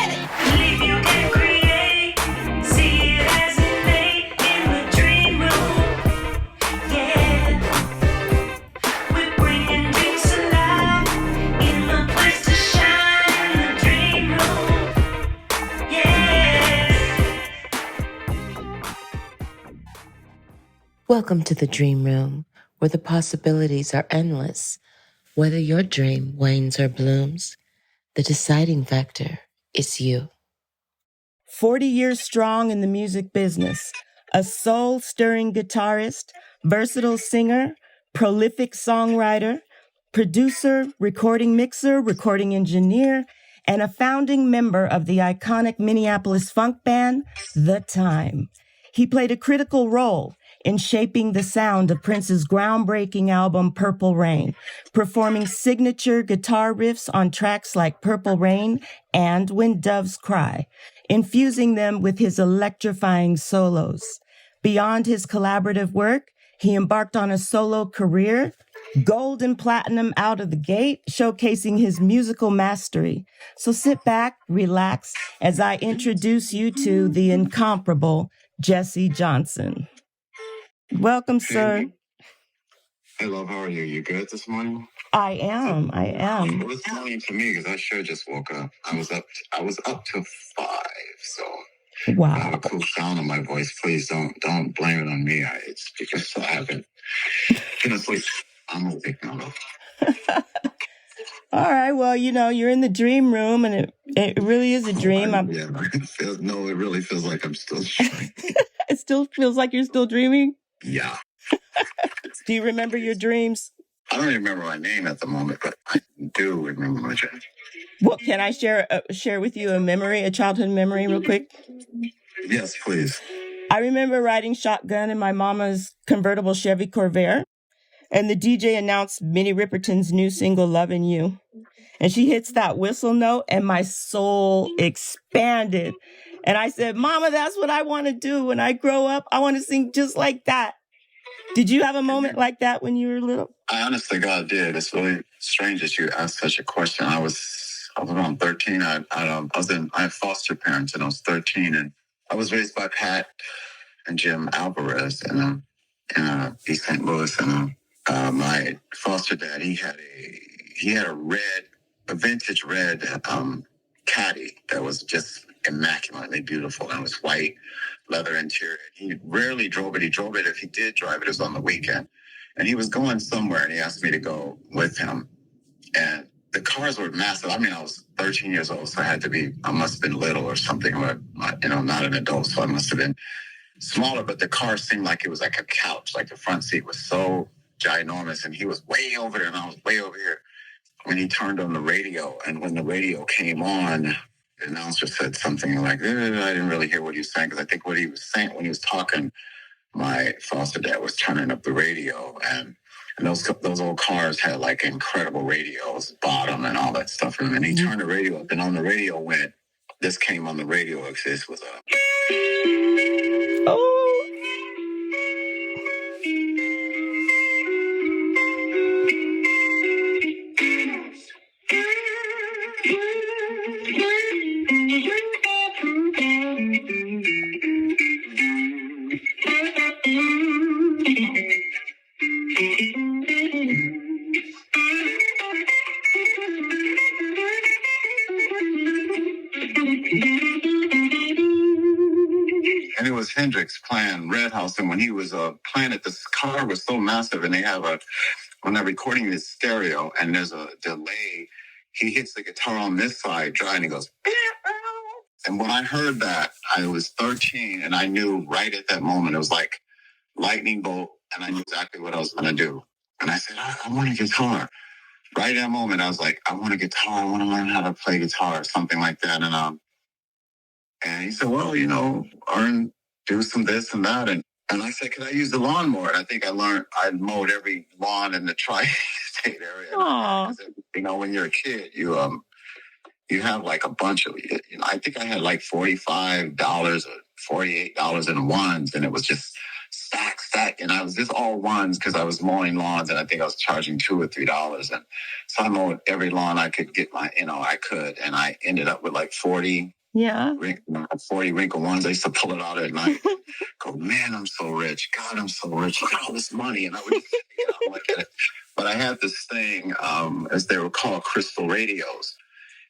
Believe you can create, see it as innate in the dream room. Yeah, we're bringing dreams to life in the place to shine, the dream room. Yeah. Welcome to the Dream Room, where the possibilities are endless. Whether your dream wanes or blooms, the deciding factor is you. 40 years strong in the music business, a soul-stirring guitarist, versatile singer, prolific songwriter, producer, recording mixer, recording engineer, and a founding member of the iconic Minneapolis funk band, The Time. He played a critical role in shaping the sound of Prince's groundbreaking album Purple Rain, performing signature guitar riffs on tracks like Purple Rain and When Doves Cry, infusing them with his electrifying solos. Beyond his collaborative work, he embarked on a solo career, gold and platinum out of the gate, showcasing his musical mastery. So sit back, relax, as I introduce you to the incomparable Jesse Johnson. Welcome, sir. Hey, love, how are you? You good this morning? I am. It was morning for me because I sure just woke up. I was up till 5, so Wow. I have a cool sound in my voice. Please don't blame it on me. It's because I haven't been asleep. I'm awake now. All right. Well, you're in the dream room, and it really is a dream. It really feels like I'm still dreaming. It still feels like you're still dreaming? Yeah. Do you remember your dreams? I don't even remember my name at the moment, but I do remember my dreams. Well, can I share with you a childhood memory real quick? Yes, please. I remember riding shotgun in my mama's convertible Chevy Corvair, and the DJ announced Minnie Riperton's new single, Lovin' You. And she hits that whistle note, and my soul expanded. And I said, Mama, that's what I want to do. When I grow up, I want to sing just like that. Did you have a moment like that when you were little? I honestly, God did. It's really strange that you asked such a question. I was around 13. I had foster parents, and I was 13, and I was raised by Pat and Jim Alvarez in East St. Louis. And my foster dad, he had a vintage red caddy that was just immaculately beautiful, and it was white leather interior. He rarely drove it. He drove it. If he did drive it was on the weekend. And he was going somewhere, and he asked me to go with him. And the cars were massive. I mean, I was 13 years old, so I must have been little or something, or, not an adult, so I must have been smaller. But the car seemed like it was like a couch. Like the front seat was so ginormous, and he was way over there, and I was way over here. When he turned on the radio, and when the radio came on, the announcer said something like, I didn't really hear what he was saying, because I think what he was saying when he was talking, my foster dad was turning up the radio, and those old cars had like incredible radios, bottom and all that stuff. And he turned the radio up, and on the radio this came on the radio. This was and it was Hendrix playing Red House. And when he was playing it, this car was so massive, and they have when they're recording this stereo and there's a delay, he hits the guitar on this side dry, and he goes, and when I heard that, I was 13, and I knew right at that moment, it was like lightning bolt, and I knew exactly what I was going to do. And I said, I want a guitar. Right at that moment, I was like, I want a guitar. I want to learn how to play guitar or something like that. And he said, well, do some this and that. And I said, can I use the lawnmower? And I think I mowed every lawn in the tri-state area. Aww. When you're a kid, you have like a bunch of, I think I had like $45 or $48 in ones, and it was just stack. And I was just all ones because I was mowing lawns, and I think I was charging $2 or $3. And So I mowed every lawn I could get I could. And I ended up with like 40. Yeah. 40 wrinkle ones. I used to pull it out at night. Go, man, I'm so rich. God, I'm so rich. Look at all this money. And I would look at it. But I had this thing, as they were called, crystal radios.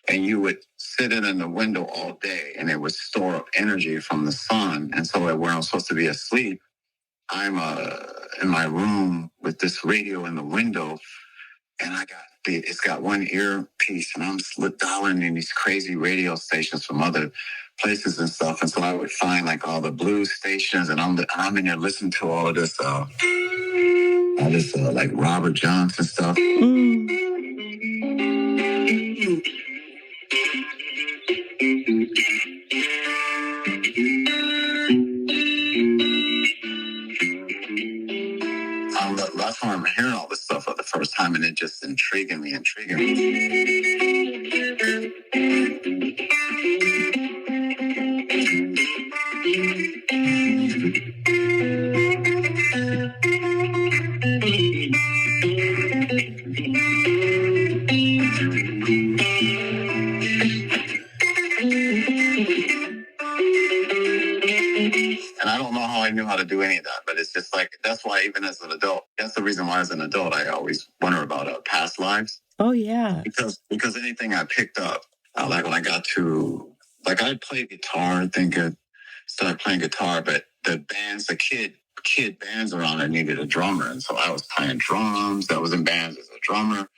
And you would sit in the window all day and it would store up energy from the sun. And so when I'm supposed to be asleep, I'm in my room with this radio in the window, and it's got one earpiece, and I'm dialing in these crazy radio stations from other places and stuff. And so I would find like all the blues stations, and I'm in there listening to all of this, like Robert Johnson stuff. That's why I'm hearing all this stuff for the first time, and it just intriguing me. And I don't know how I knew how to do any of that, but it's just like, that's why even as an adult, that's the reason why as an adult, I always wonder about past lives. Oh, yeah. Because anything I picked up, like when I got to, like I played guitar, I think I started playing guitar, but the kid bands around, I needed a drummer. And so I was playing drums. I was in bands as a drummer.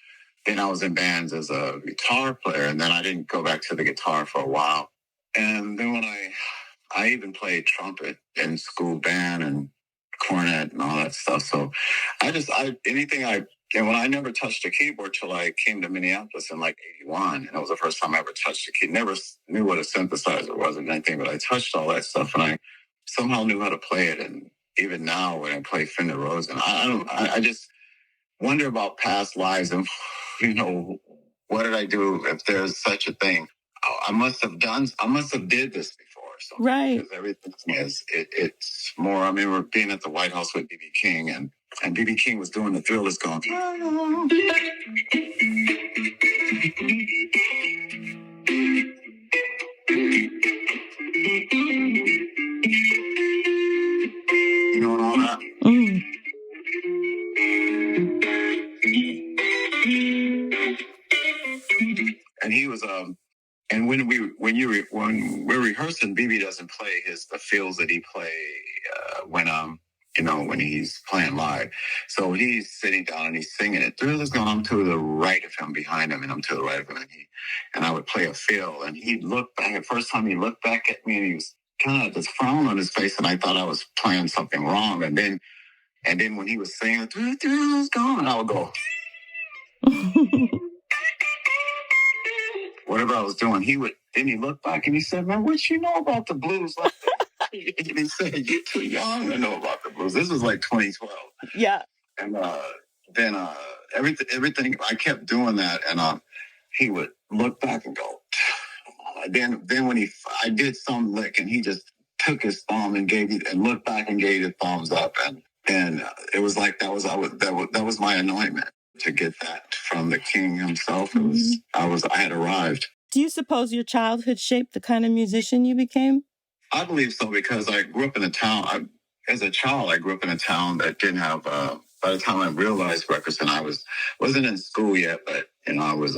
Then I was in bands as a guitar player. And then I didn't go back to the guitar for a while. And then when I even played trumpet in school band and cornet and all that stuff. So when I never touched a keyboard till I came to Minneapolis in like 81. And it was the first time I ever touched a keyboard. Never knew what a synthesizer was or anything, but I touched all that stuff and I somehow knew how to play it. And even now when I play Fender Rhodes, and I just wonder about past lives and, what did I do if there's such a thing? I must have did this before. So right. Because everything it's more, I remember being at the White House with B.B. King and B.B. King was doing the Thrillers going. And all that. And he was, and when we're rehearsing, BB doesn't play the fills that he play when he's playing live. So he's sitting down and he's singing it. Thriller's going, I'm to the right of him, behind him, and I'm to the right of him. And I would play a fill, and he'd look back. The first time he looked back at me, and he was kind of this frown on his face, and I thought I was playing something wrong. And then when he was singing, Thriller's gone, I would go. Whatever I was doing, he looked back and he said, man, what you know about the blues? Like, and he said, you're too young to know about the blues. This was like 2012. Yeah. And then everything, I kept doing that. And he would look back and go. Then when I did some lick and he just took his thumb and looked back and gave it thumbs up. And it was like, that was my anointment. To get that from the king himself, I had arrived. Do you suppose your childhood shaped the kind of musician you became? I believe so, because I grew up in a town. As a child, I grew up in a town that didn't have. By the time I realized records, and I wasn't in school yet, but I was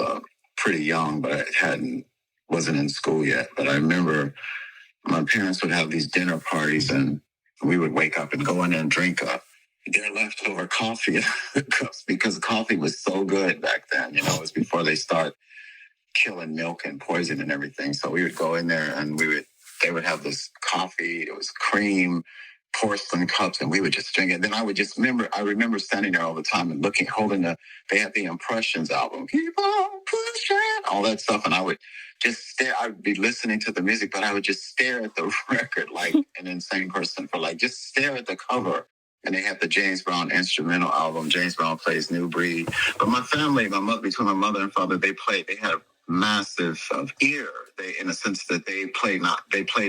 pretty young, but I wasn't in school yet. But I remember my parents would have these dinner parties, and we would wake up and go in and drink their leftover coffee cups, because coffee was so good back then. It was before they start killing milk and poison and everything. So we would go in there and they would have this coffee. It was cream, porcelain cups, and we would just drink it. And then I remember standing there all the time and they had the Impressions album, keep on pushing, all that stuff. And I would just stare. I would be listening to the music, but I would just stare at the record like an insane person just stare at the cover. And they had the James Brown instrumental album, James Brown Plays New Breed. But my family, between my mother and father, they had a massive ear. In a sense that they played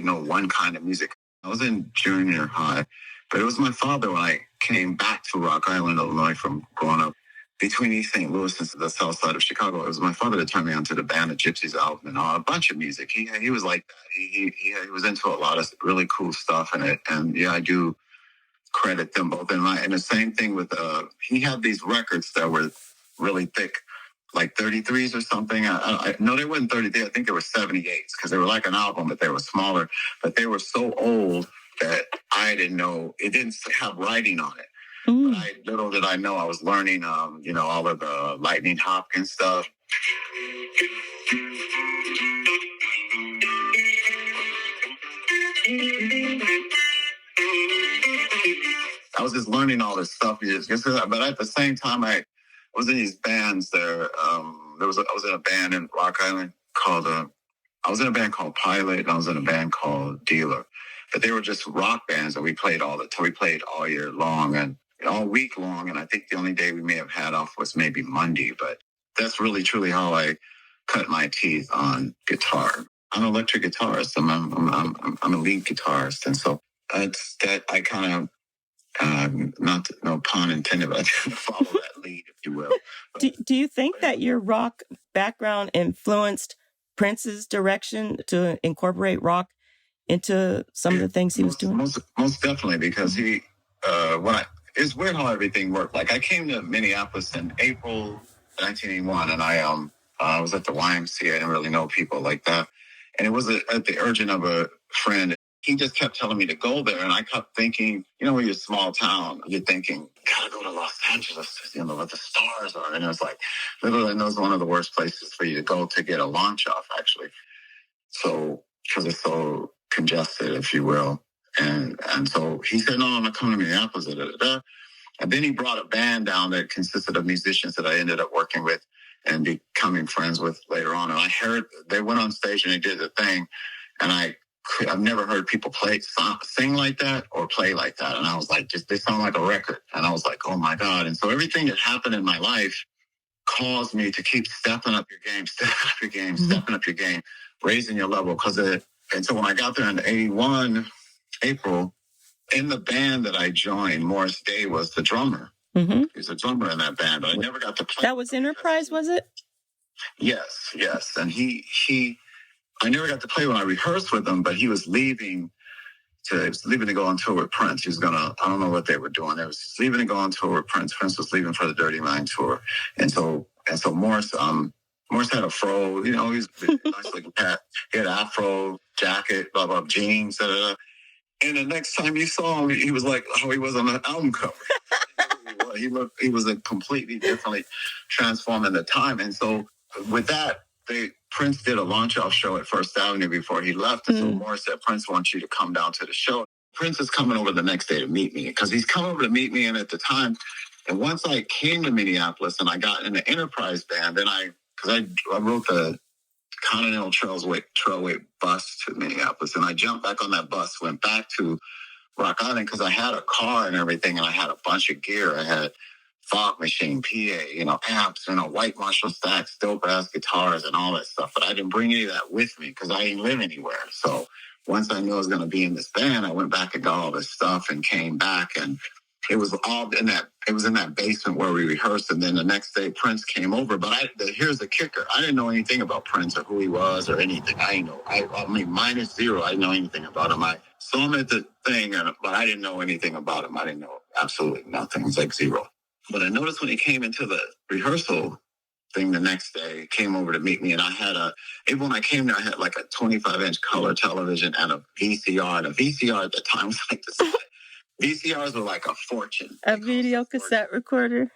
no one kind of music. I was in junior high, but it was my father when I came back to Rock Island, Illinois, from growing up between East St. Louis and the south side of Chicago. It was my father that turned me onto the Band of Gypsies album and a bunch of music. He was like that. He was into a lot of really cool stuff in it. And yeah, I do credit them both. And the same thing with, he had these records that were really thick, like 33s or something. No, they weren't 33. I think they were 78s because they were like an album, but they were smaller. But they were so old that I didn't know, it didn't have writing on it. But little did I know I was learning, all of the Lightning Hopkins stuff. I was just learning all this stuff. But at the same time, I was in these bands there. I was in a band in Rock Island called, I was in a band called Pilot, and I was in a band called Dealer. But they were just rock bands, and we played we played all year long and all week long. And I think the only day we may have had off was maybe Monday. But that's really, truly how I cut my teeth on guitar. I'm an electric guitarist. I'm a lead guitarist. And so it's that I kind of, no pun intended, but I follow that lead, if you will. Do you think that your rock background influenced Prince's direction to incorporate rock into some of the things he was doing? Most definitely, because he, it's weird how everything worked. Like I came to Minneapolis in April 1981, and I was at the YMCA. I didn't really know people like that, and it was at the urging of a friend. He just kept telling me to go there, and I kept thinking, when you're a small town, you're thinking, gotta go to Los Angeles, where the stars are. And it was like, literally, that was one of the worst places for you to go to get a launch off, actually. So, because it's so congested, if you will. And so he said, no, I'm not coming to Minneapolis. And then he brought a band down that consisted of musicians that I ended up working with and becoming friends with later on. And I heard they went on stage and they did the thing, and I've never heard people sing like that or play like that. And I was like, they sound like a record. And I was like, oh my God. And so everything that happened in my life caused me to keep stepping up your game, stepping up your game, raising your level. And so when I got there in 81, April, in the band that I joined, Morris Day was the drummer. Mm-hmm. He was a drummer in that band, but I never got to play. That was Enterprise, was it? Yes. And I never got to play when I rehearsed with him, but he was leaving to go on tour with Prince. He was I don't know what they were doing. They was leaving to go on tour with Prince. Prince was leaving for the Dirty Mind tour. And so Morris had a fro, he's a nice looking cat. He had an afro, jacket, blah, blah, jeans, da, da, da. And the next time you saw him, he was like how he was on the album cover. He was a completely differently transformed in the time. And so with that, Prince did a launch-off show at First Avenue before he left. And so Morris said, Prince wants you to come down to the show. Prince is coming over the next day to meet me because he's come over to meet me. And at the time, and once I came to Minneapolis and I got in the Enterprise band, then I wrote the Continental Trailway bus to Minneapolis. And I jumped back on that bus, went back to Rock Island because I had a car and everything. And I had a bunch of gear. I had fog machine, PA, amps, white Marshall stacks, dope ass guitars and all that stuff. But I didn't bring any of that with me because I didn't live anywhere. So once I knew I was going to be in this band, I went back and got all this stuff and came back, and it was all in that basement where we rehearsed. And then the next day Prince came over, but here's the kicker. I didn't know anything about Prince or who he was or anything. I didn't know. I mean, -0. I didn't know anything about him. I saw him at the thing, but I didn't know anything about him. I didn't know absolutely nothing. It was like zero. But I noticed when he came into the rehearsal thing the next day, came over to meet me, and even when I came there, I had like a 25-inch color television and a VCR. And a VCR at the time was like this. VCRs were like a fortune. A video cassette recorder.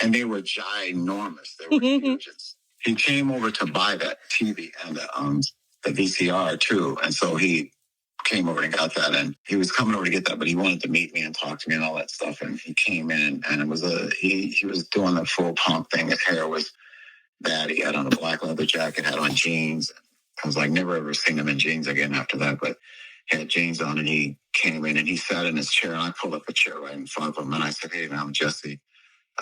And they were ginormous. They were huge. He came over to buy that TV and the VCR too. And so he came over and got that, and he was coming over to get that, but he wanted to meet me and talk to me and all that stuff. And he came in, and it was he was doing the full punk thing. His hair was bad. He had on a black leather jacket, had on jeans. I was like, never ever seen him in jeans again after that, but he had jeans on, and he came in and he sat in his chair, and I pulled up a chair right in front of him, and I said, hey, man, I'm Jesse.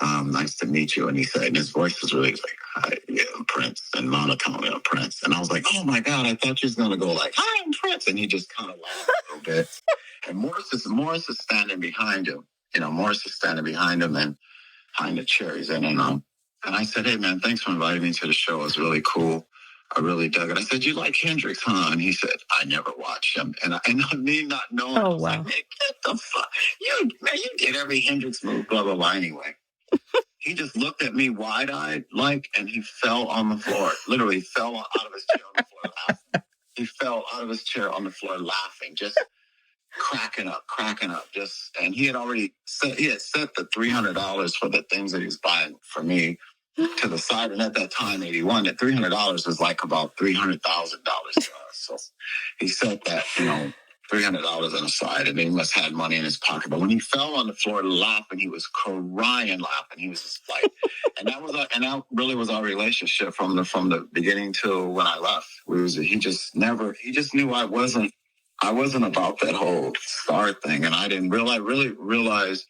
Nice to meet you. And he said, and his voice was really like, hi, yeah, I'm Prince, and monotone, I'm Prince. And I was like, oh my God, I thought you was going to go like, hi, I'm Prince. And he just kind of laughed a little bit. And Morris is standing behind him. Morris is standing behind him. And Pint of cherries and I said, hey man, thanks for inviting me to the show. It was really cool. I really dug it. I said, you like Hendrix, huh? And he said, I never watched him. And me not knowing, I was like, man, get the fuck. You did every Hendrix move, blah, blah, blah. Anyway, he just looked at me wide-eyed, and he fell on the floor. Literally fell out of his chair on the floor laughing. He fell out of his chair on the floor laughing, just cracking up, and he had already set the $300 for the things that he was buying for me to the side. And at that time, 81, that $300 was like about $300,000 to us. So he set that, $300 on the side, and then he must have had money in his pocket. But when he fell on the floor laughing, he was crying laughing. He was just like, and that really was our relationship from the beginning till when I left. He just knew I wasn't about that whole star thing. And I didn't really realize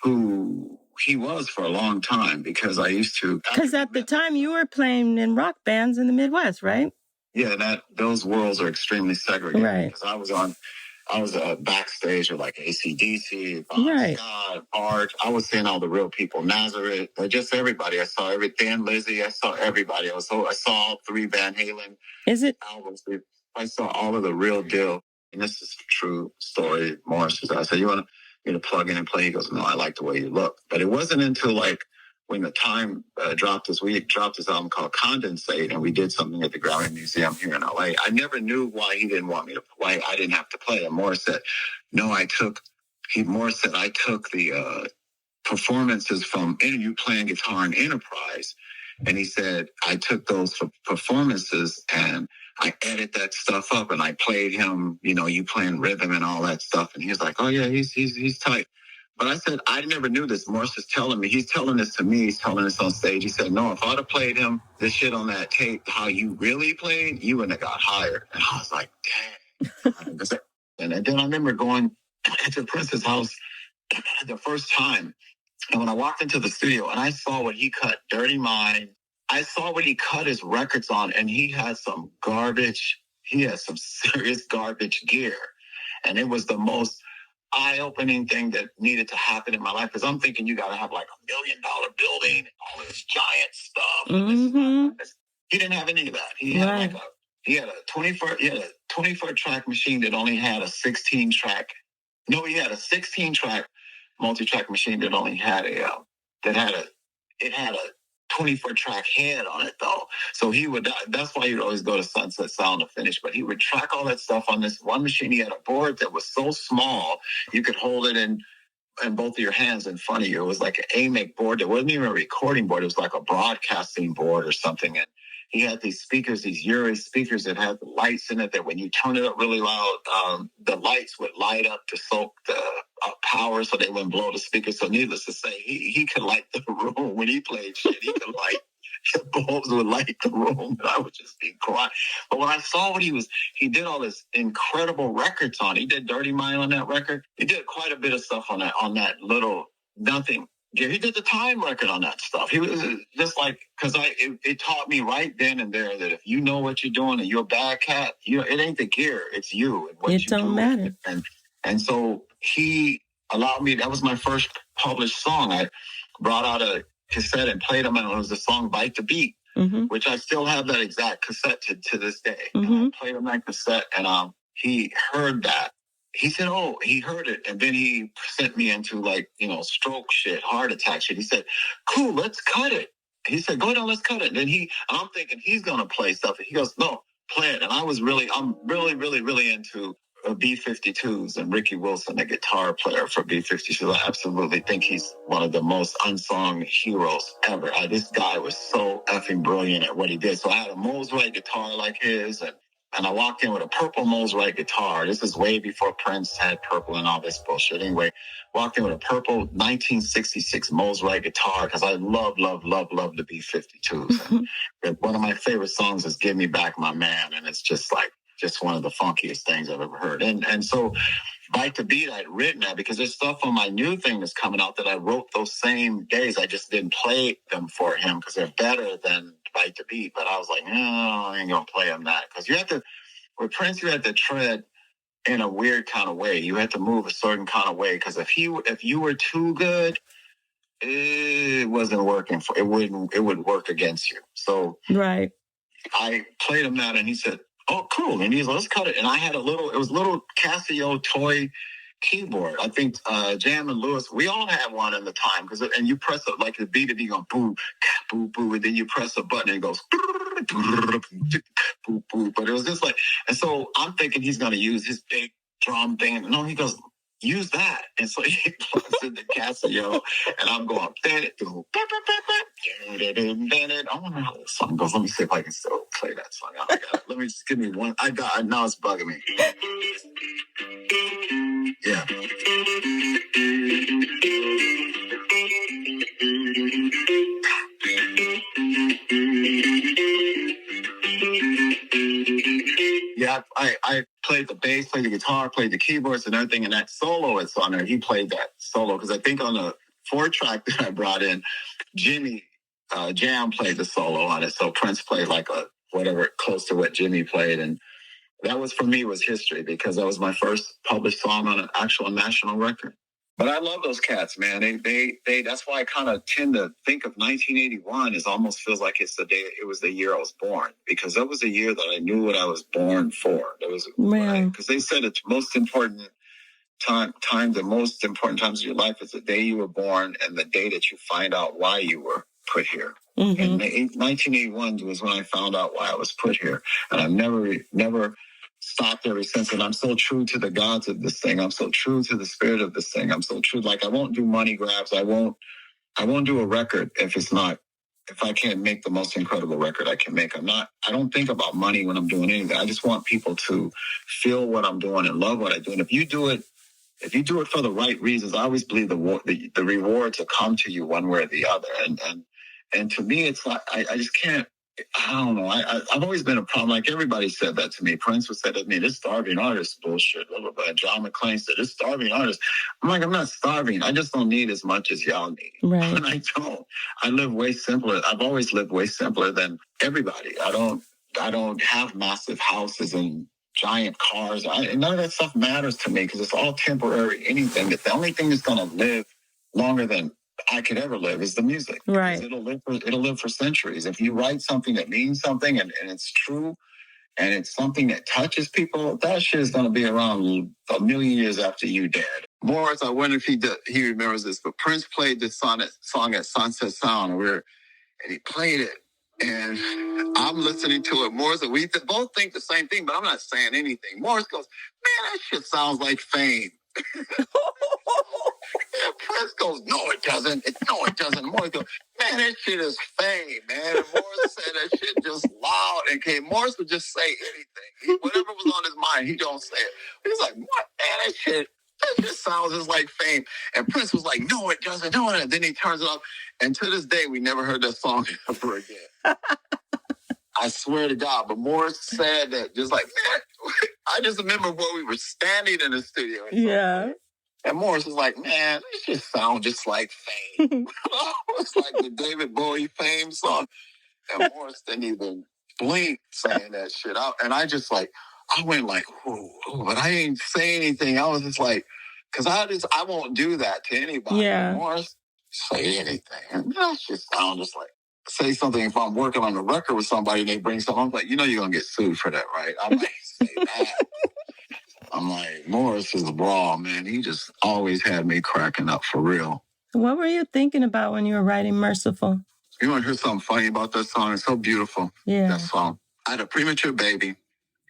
who he was for a long time because I used to. Because at the time you were playing in rock bands in the Midwest, right? Yeah, those worlds are extremely segregated. Right. Because I was backstage with like AC/DC, right. Scott, Art. I was seeing all the real people, Nazareth, just everybody. I saw everything, Lizzie. I saw everybody. I saw all 3 Van Halen albums. I saw all of the real deal. And this is a true story. Morris I said, you want me to plug in and play? He goes, no, I like the way you look. But it wasn't until when the time dropped this album called Condensate, and we did something at the Grammy Museum here in LA. I never knew why he didn't want me to play. I didn't have to play. And Morris said, no, I took the performances from you playing guitar in Enterprise. And he said, I took those performances and I edit that stuff up and I played him, you playing rhythm and all that stuff. And he was like, oh yeah, he's tight. But I said, I never knew this. Morris is telling me, he's telling this to me. He's telling this on stage. He said, no, if I'd have played him this shit on that tape, how you really played, you wouldn't have got hired. And I was like, dang. And then I remember going to Prince's house the first time. And when I walked into the studio and I saw what he cut, Dirty Mind, I saw what he cut his records on, and he had some serious garbage gear. And it was the most eye-opening thing that needed to happen in my life, because I'm thinking you got to have like $1 million building and all this giant stuff. Mm-hmm. He didn't have any of that. He had he had a 24 track machine that only had a 16 track. No, he had a 16 track multi-track machine that only had it had a 24 track head on it though. So that's why he'd always go to Sunset Sound to finish, but he would track all that stuff on this one machine. He had a board that was so small, you could hold it in both of your hands in front of you. It was like an AMIC board. It wasn't even a recording board. It was like a broadcasting board or something. And he had these speakers, these Uri speakers that had the lights in it that when you turn it up really loud, the lights would light up to soak the power so they wouldn't blow the speakers. So needless to say, he could light the room when he played shit. He could light, the bulbs would light the room, and I would just be crying. But when I saw he did all this incredible records on. He did Dirty Mind on that record. He did quite a bit of stuff on that little nothing. Yeah, he did the Time record on that stuff. He was just like, because it taught me right then and there that if you know what you're doing and you're a bad cat, it ain't the gear, it's you and what you do. It don't matter. And so he allowed me. That was my first published song. I brought out a cassette and played them, and it was the song "Bite the Beat," which I still have that exact cassette to this day. And I played him that cassette, and he heard that. He said, oh, he heard it. And then he sent me into stroke shit, heart attack shit. He said, cool, let's cut it. He said, go ahead, let's cut it. And then I'm thinking he's going to play stuff. He goes, no, play it. And I'm really, really, really into B-52s and Ricky Wilson, the guitar player for B-52s. I absolutely think he's one of the most unsung heroes ever. This guy was so effing brilliant at what he did. So I had a Mosrite guitar like his, and I walked in with a purple Mosrite guitar. This is way before Prince had purple and all this bullshit. Anyway, walked in with a purple 1966 Mosrite guitar because I love the B-52s. And one of my favorite songs is Give Me Back My Man. And it's just one of the funkiest things I've ever heard. And so Bite the Beat, I'd written that because there's stuff on my new thing that's coming out that I wrote those same days. I just didn't play them for him because they're better than Bite the Beat. But I was like, no, I ain't going to play him that. Because with Prince, you had to tread in a weird kind of way. You had to move a certain kind of way. Because if you were too good, it wasn't working it would work against you. So right. I played him that and he said, oh, cool. And he's like, let's cut it. And I had it was a little Casio toy keyboard. I think Jam and Lewis, we all had one at the time and you press it like the beat and you go boo, boo, boo, and then you press a button and it goes boo, boo. But it was just like, and so I'm thinking he's gonna use his big drum thing. No, he goes, use that. And so he plugs in the Casio and I'm going, I don't know how this song goes. Let me see if I can still play that song. Let me just give me one. Now it's bugging me. Yeah. Yeah, I played the bass, played the guitar, played the keyboards and everything, and that solo it's on there. He played that solo because I think on the 4-track that I brought in, Jimmy Jam played the solo on it. So Prince played like a whatever close to what Jimmy played, and that was for me was history because that was my first published song on an actual national record. But I love those cats, man. They that's why I kind of tend to think of 1981 as almost feels like it was the year I was born, because that was the year that I knew what I was born for. That was because they said the most important the most important times of your life is the day you were born and the day that you find out why you were put here. Mm-hmm. And 1981 was when I found out why I was put here, and I've never stopped ever since. And I'm so true to the gods of this thing. I'm so true to the spirit of this thing. I'm so true. Like I won't do money grabs. I won't do a record if I can't make the most incredible record I can make. I don't think about money when I'm doing anything. I just want people to feel what I'm doing and love what I do. And if you do it for the right reasons, I always believe the rewards will come to you one way or the other. And to me, it's like, I just can't, I don't know. I've always been a problem. Like everybody said that to me. Prince would say that to me, this starving artist bullshit. Blah, blah, blah. And John McClane said, this starving artist. I'm like, I'm not starving. I just don't need as much as y'all need. Right. And I don't. I live way simpler. I've always lived way simpler than everybody. I don't have massive houses and giant cars. None of that stuff matters to me because it's all temporary. The only thing that's going to live longer than I could ever live is the music. Right. It'll live for centuries. If you write something that means something and it's true and it's something that touches people, that shit is going to be around a million years after you dead. Morris, I wonder if he remembers this, but Prince played this song at Sunset Sound and he played it. And I'm listening to it. Morris, we both think the same thing, but I'm not saying anything. Morris goes, man, that shit sounds like Fame. Prince goes, no, it doesn't. No, it doesn't. Morris goes, man, that shit is Fame, man. And Morris said that shit just loud. And Morris would just say anything. Whatever was on his mind, he don't say it. He's like, what, man, that shit sounds just like Fame. And Prince was like, no, it doesn't. No, and then he turns it off. And to this day, we never heard that song ever again. I swear to God. But Morris said that just like, man, I just remember when we were standing in the studio. Yeah. And Morris was like, man, this just sounds just like Fame. It's like the David Bowie Fame song. And Morris didn't even blink saying that shit out. And I went like, ooh, but I didn't say anything. I was just like, because I won't do that to anybody. Yeah. Morris, say anything. And that shit sounds just like, say something. If I'm working on a record with somebody and they bring something, I'm like, you're going to get sued for that, right? I might say that. I'm like, Morris is a brawl, man. He just always had me cracking up for real. What were you thinking about when you were writing Merciful? You want to hear something funny about that song? It's so beautiful, that song. I had a premature baby.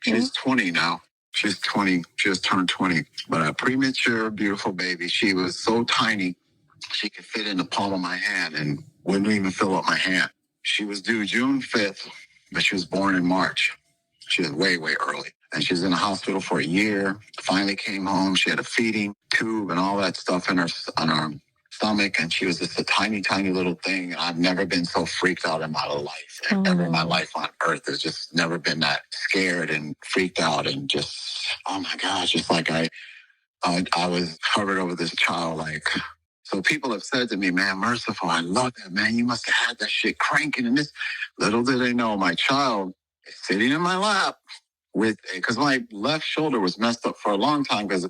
She's 20 now. She's 20. She just turned 20. But a premature, beautiful baby. She was so tiny, she could fit in the palm of my hand and wouldn't even fill up my hand. She was due June 5th, but she was born in March. She was way, way early. And she was in the hospital for a year. Finally came home. She had a feeding tube and all that stuff on her stomach. And she was just a tiny, tiny little thing. I've never been so freaked out in my life. Ever in my life on earth. There's just never been that scared and freaked out and just, oh my gosh, it's like I was covered over this child. Like, so people have said to me, man, Merciful, I love that, man. You must have had that shit cranking. And this, little did they know, my child is sitting in my lap because my left shoulder was messed up for a long time because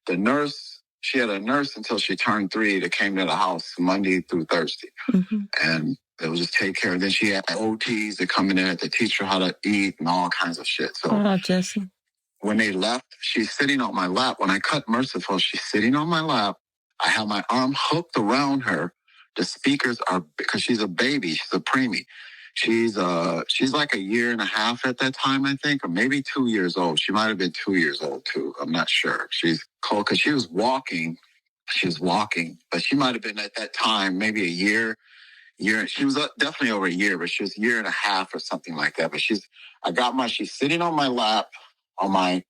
the nurse she had a nurse until she turned 3 that came to the house Monday through Thursday. Mm-hmm. And they would just take care. And then she had OTs that come in there to teach her how to eat and all kinds of shit. So Jesse. When they left, she's sitting on my lap. When I cut Merciful, she's sitting on my lap. I have my arm hooked around her. The speakers are, because she's a baby, she's a preemie. She's like a year and a half at that time, I think, or maybe 2 years old. She might have been 2 years old too. I'm not sure. She's cold because she was walking. But she might have been at that time, maybe a year. She was definitely over a year, but she was a year and a half or something like that. But she's sitting on my lap on my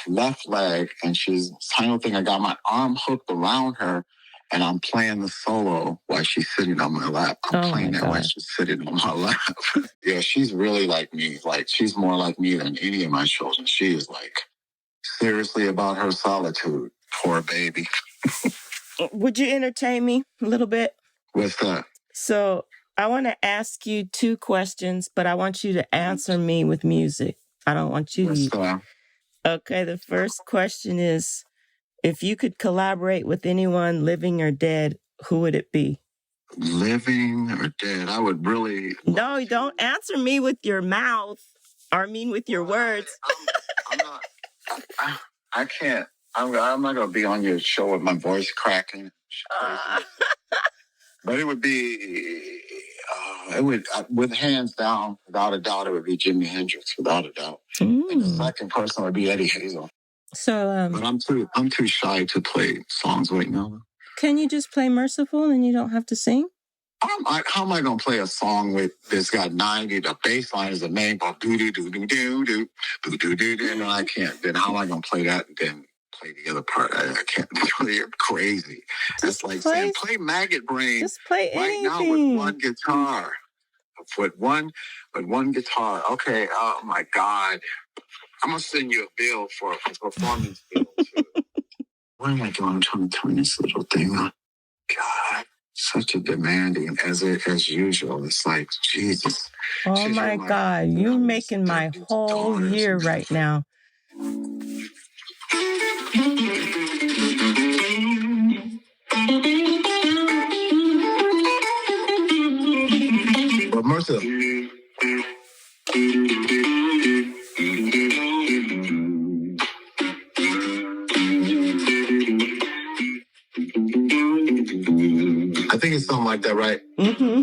left leg, and she's tiny thing. I got my arm hooked around her, and I'm playing the solo while she's sitting on my lap. I'm playing that while she's sitting on my lap. Yeah, she's really like me. Like, she's more like me than any of my children. She is like seriously about her solitude. Poor baby. Would you entertain me a little bit? What's that? So I want to ask you 2 questions, but I want you to answer me with music. I don't want you to... Okay, the first question is, if you could collaborate with anyone living or dead, who would it be? Living or dead? I would really... No, don't answer me with your mouth. Or with your words. I'm not... I can't. I'm not going to be on your show with my voice cracking. But it would be... with hands down, without a doubt, it would be Jimi Hendrix, without a doubt. And the second person would be Eddie Hazel. So, but I'm too shy to play songs right now. Can you just play Merciful and you don't have to sing? How am I going to play a song with this got 90? The bass line is the main part. Do-do-do-do-do-do. Do-do-do-do. And I can't. Then how am I going to play that and then play the other part? I can't. You're crazy. That's like saying, play Maggot Brain. Just play anything. Right now with one guitar. With one guitar. Okay. Oh, my God. I'm going to send you a bill for a performance bill, too. What am I doing? I'm trying to turn this little thing on. God, such a demanding, as usual. It's like, Jesus. Oh, my God. You're making my whole year right now. But Merciful. I think it's something like that, right? Mm-hmm.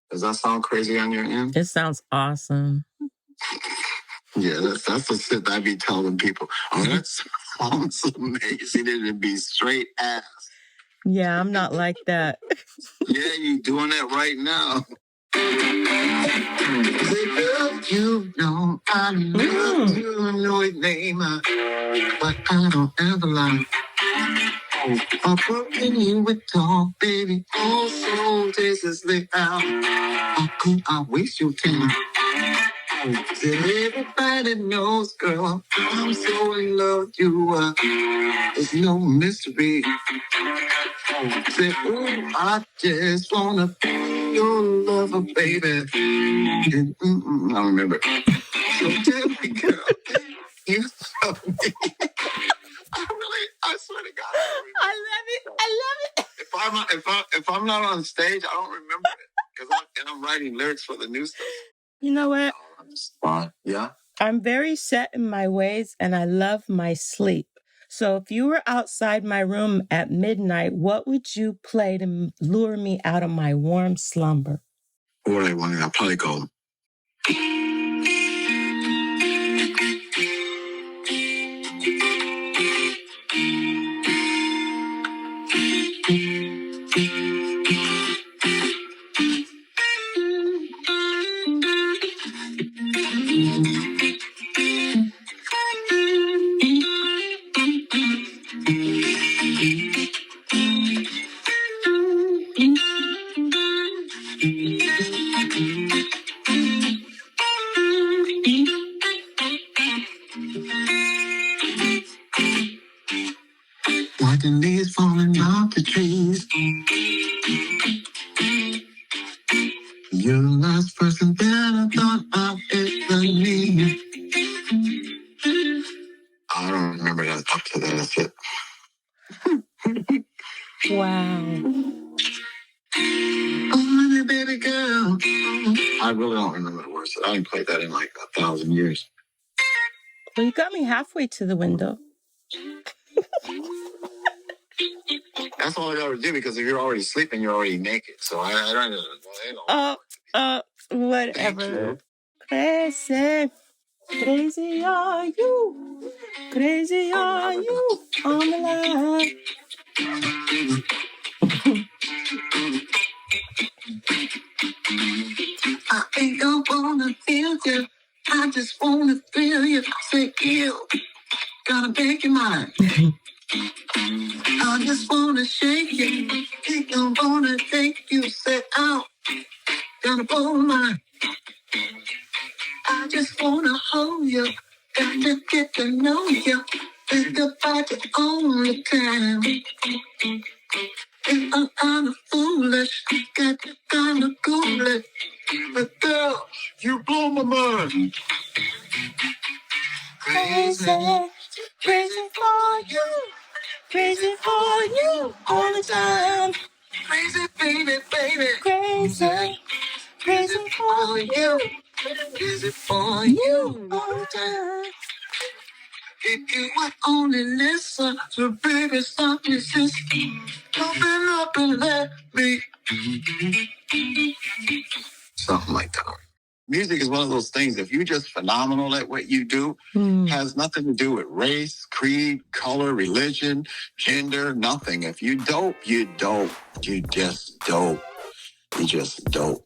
Does that sound crazy on your end? It sounds awesome. Yeah, that's the shit I be telling people. Oh, that sounds amazing. It'd be straight ass. Yeah, I'm not like that. Yeah, you doing that right now. You know I love you, I know your name, but I don't ever lie. I'm broken you with talk, baby. Oh, so tastelessly out. How could I waste your time? Everybody knows, girl, I'm so in love with you. There's no mystery. Say, ooh, I just wanna be your lover, baby. And, I remember. So tell me, girl, you love me. I swear to God, I love it. If I'm not on stage, I don't remember it because I'm writing lyrics for the new stuff. You know what? Yeah. I'm very set in my ways, and I love my sleep. So if you were outside my room at midnight, what would you play to lure me out of my warm slumber? What would I want? I'll probably go. Like the leaves falling off the trees. person that I thought I ever needed. I don't remember that up to that. That's it. Wow. Oh, baby girl. I really don't remember the words. I haven't played that in like 1,000 years. Well, you got me halfway to the window. That's all I gotta do, because if you're already sleeping, you're already naked. So I don't know. Whatever. Crazy. Crazy are you. Crazy are you on the line. I ain't gonna wanna feel you. I just wanna feel you. Say ew. Gotta make your mind. I just wanna shake you. Ain't gonna wanna take you. Say out. Gotta blow mine. I just wanna hold you. Got to get to know you. Think about you all the time. And I'm kinda foolish. Got to kinda cool it. But girl, you blow my mind. Crazy. Crazy for you. Crazy for you all the time. Crazy baby, baby. Crazy. Crazy for you. Crazy for you all the time. If you would only listen to baby, stop resisting. Open up and let me. Something like that. Music is one of those things. If you're just phenomenal at what you do, has nothing to do with race, creed, color, religion, gender, nothing. If you dope, you dope. You just dope. You just dope.